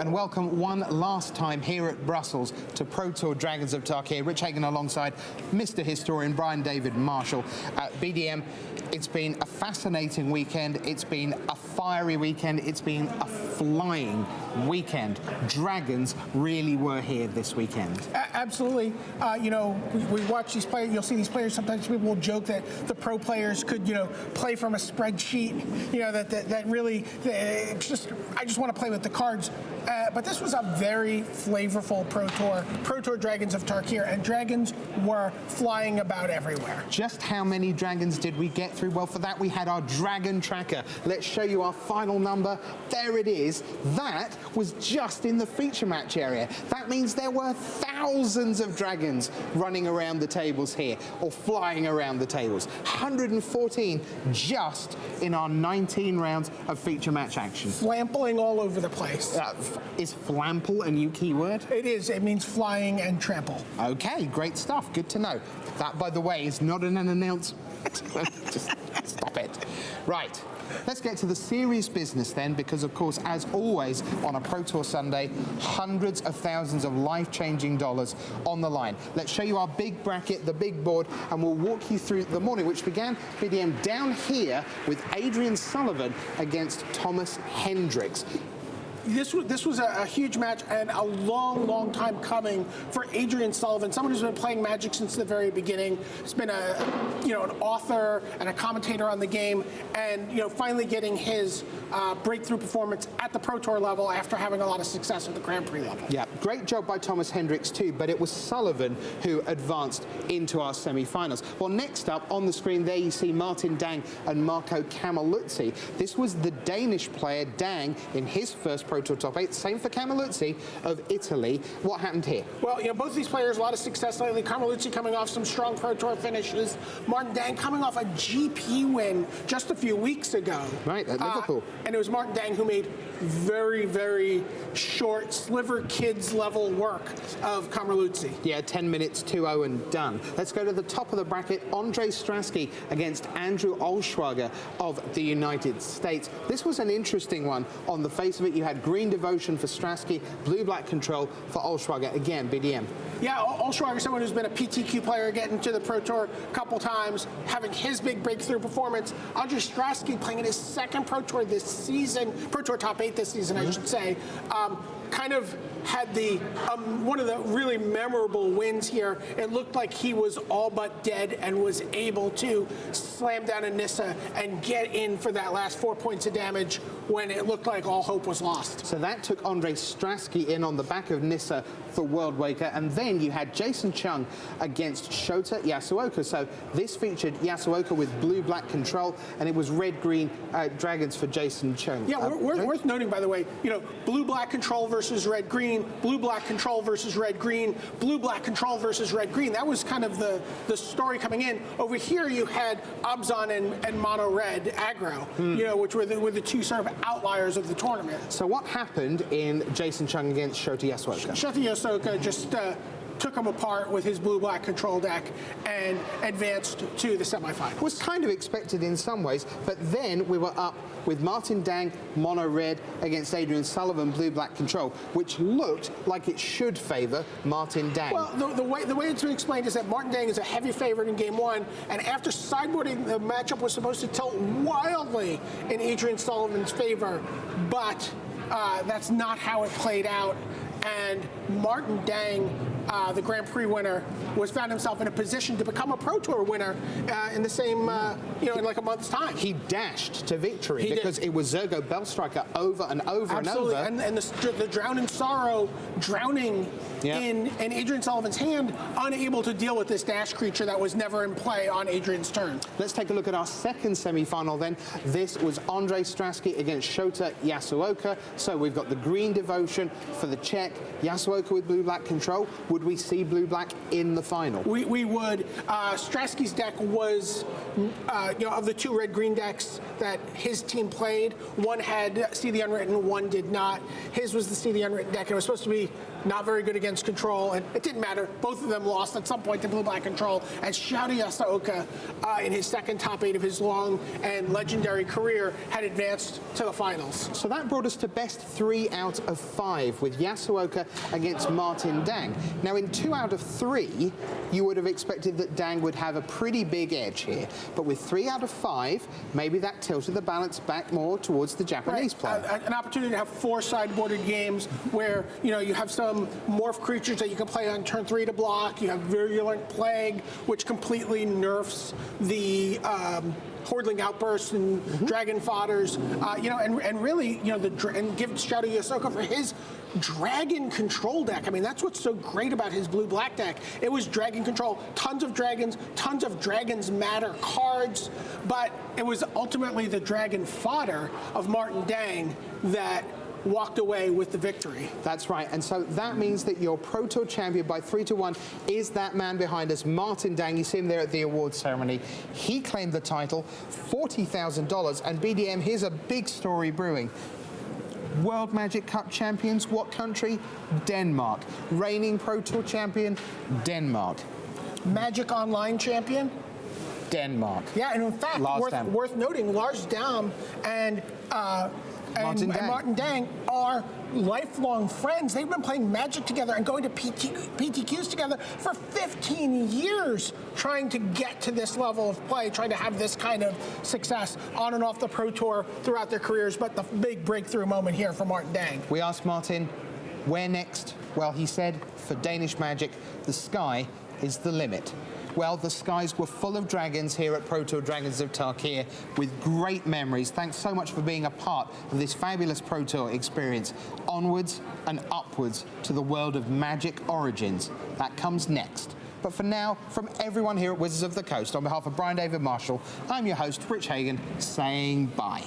and welcome one last time here at Brussels to Pro Tour Dragons of Tarkir. Rich Hagon alongside Mr. Historian Brian David-Marshall. BDM, it's been a fascinating weekend. It's been a fiery weekend. It's been a flying weekend. Dragons really were here this weekend. Absolutely. You know, we watch these players. You'll see these players. Sometimes people will joke that the pro players could, you know, play from a spreadsheet. You know, that really I just want to play with the cards. But this was a very flavorful Pro Tour Dragons of Tarkir, and dragons were flying about everywhere. Just how many dragons did we get through? Well, for that we had our dragon tracker. Let's show you our final number. There it is. That was just in the feature match area. That means there were thousands of dragons running around the tables here, or flying around the tables. 114 just in our 19 rounds of feature match action. Flampling all over the place. Is flample a new keyword? It is. It means flying and trample. Okay, great stuff. Good to know. That, by the way, is not an announcement. Just stop it. Right. Let's get to the serious business then, because of course, as always on a Pro Tour Sunday, hundreds of thousands of life-changing dollars on the line. Let's show you our big bracket, the big board, and we'll walk you through the morning, which began, BDM, down here with Adrian Sullivan against Thomas Hendricks. This was a huge match and a long time coming for Adrian Sullivan, someone who's been playing Magic since the very beginning. He's been an author and a commentator on the game, and finally getting his breakthrough performance at the Pro Tour level after having a lot of success at the Grand Prix level. Yeah, great job by Thomas Hendricks too, but it was Sullivan who advanced into our semi-finals. Well, next up on the screen there you see Martin Dang and Marco Camilluzzi. This was the Danish player Dang in his first Pro Tour top 8. Same for Camilluzzi of Italy. What happened here? Well, both of these players, a lot of success lately. Camilluzzi coming off some strong Pro Tour finishes. Martin Dang coming off a GP win just a few weeks ago. Right, at Liverpool. And it was Martin Dang who made very short, sliver kids level work of Camilluzzi. Yeah, 10 minutes, 2-0 and done. Let's go to the top of the bracket. Andre Strasky against Andrew Olschwager of the United States. This was an interesting one. On the face of it, you had green devotion for Strasky, blue-black control for Olschwager. Again, BDM. Yeah, Olschwager, someone who's been a PTQ player, getting to the Pro Tour a couple times, having his big breakthrough performance. Andre Strasky playing in his second Pro Tour this season, Pro Tour top 8 this season, I should say. Kind of had the one of the really memorable wins here. It looked like he was all but dead and was able to slam down a Nissa and get in for that last 4 points of damage when it looked like all hope was lost. So that took Andre Strasky in on the back of Nissa for World Waker, and then you had Jason Chung against Shota Yasuoka. So this featured Yasuoka with blue-black control, and it was red-green dragons for Jason Chung. Yeah, worth noting, by the way, blue-black control versus red-green, blue-black control versus red-green, blue-black control versus red-green. That was kind of the story coming in. Over here, you had Abzan and mono-red aggro, which were the two sort of outliers of the tournament. So what happened in Jason Chung against Shota Yasuoka? Shota Yasuoka just took him apart with his blue-black control deck and advanced to the semifinals. Was kind of expected in some ways, but then we were up with Martin Dang, mono-red, against Adrian Sullivan, blue-black control, which looked like it should favor Martin Dang. Well, the way it's been explained is that Martin Dang is a heavy favorite in game one, and after sideboarding, the matchup was supposed to tilt wildly in Adrian Sullivan's favor, but that's not how it played out. And Martin Dang, the Grand Prix winner, found himself in a position to become a Pro Tour winner in the same, in like a month's time. He dashed to victory because it was Zergo Bellstriker over and over Absolutely. and over. And the Drowning Sorrow drowning in Adrian Sullivan's hand, unable to deal with this dash creature that was never in play on Adrian's turn. Let's take a look at our second semi-final then. This was Andre Strasky against Shota Yasuoka. So we've got the green devotion for the Czech, Yasuoka with blue-black control. would we see blue-black in the final? We would. Stratsky's deck was, of the two red-green decks that his team played, one had See the Unwritten, one did not. His was the See the Unwritten deck, and it was supposed to be not very good against control, and it didn't matter. Both of them lost at some point to blue-black control, as Shouty Yasuoka, in his second top 8 of his long and legendary career, had advanced to the finals. So that brought us to best 3 out of 5, with Yasuoka against Martin Dang. Now, in 2 out of 3, you would have expected that Dang would have a pretty big edge here, but with 3 out of 5, maybe that tilted the balance back more towards the Japanese player. An opportunity to have 4 sideboarded games where, you have some morph creatures that you can play on turn 3 to block. You have Virulent Plague, which completely nerfs the Hordling Outbursts and Dragon Fodders, and really, and give Shouty Yasuoka for his Dragon Control deck. I mean, that's what's so great about his blue-black deck. It was Dragon Control, tons of Dragons Matter cards, but it was ultimately the Dragon Fodder of Martin Dang that walked away with the victory. That's right, and so that means that your Pro Tour champion by 3-1 is that man behind us, Martin Dang. You see him there at the awards ceremony. He claimed the title, $40,000, and BDM, here's a big story brewing. World Magic Cup champions, what country? Denmark. Reigning Pro Tour champion, Denmark. Magic Online champion? Denmark. Yeah, and in fact, worth noting, Lars Daum and Martin Dang are lifelong friends. They've been playing Magic together and going to PTQs together for 15 years, trying to get to this level of play, trying to have this kind of success on and off the Pro Tour throughout their careers. But the big breakthrough moment here for Martin Dang. We asked Martin, where next? Well, he said, for Danish Magic, the sky is the limit. Well, the skies were full of dragons here at Pro Tour Dragons of Tarkir, with great memories. Thanks so much for being a part of this fabulous Pro Tour experience. Onwards and upwards to the world of Magic Origins. That comes next. But for now, from everyone here at Wizards of the Coast, on behalf of Brian David-Marshall, I'm your host, Rich Hagon, saying bye.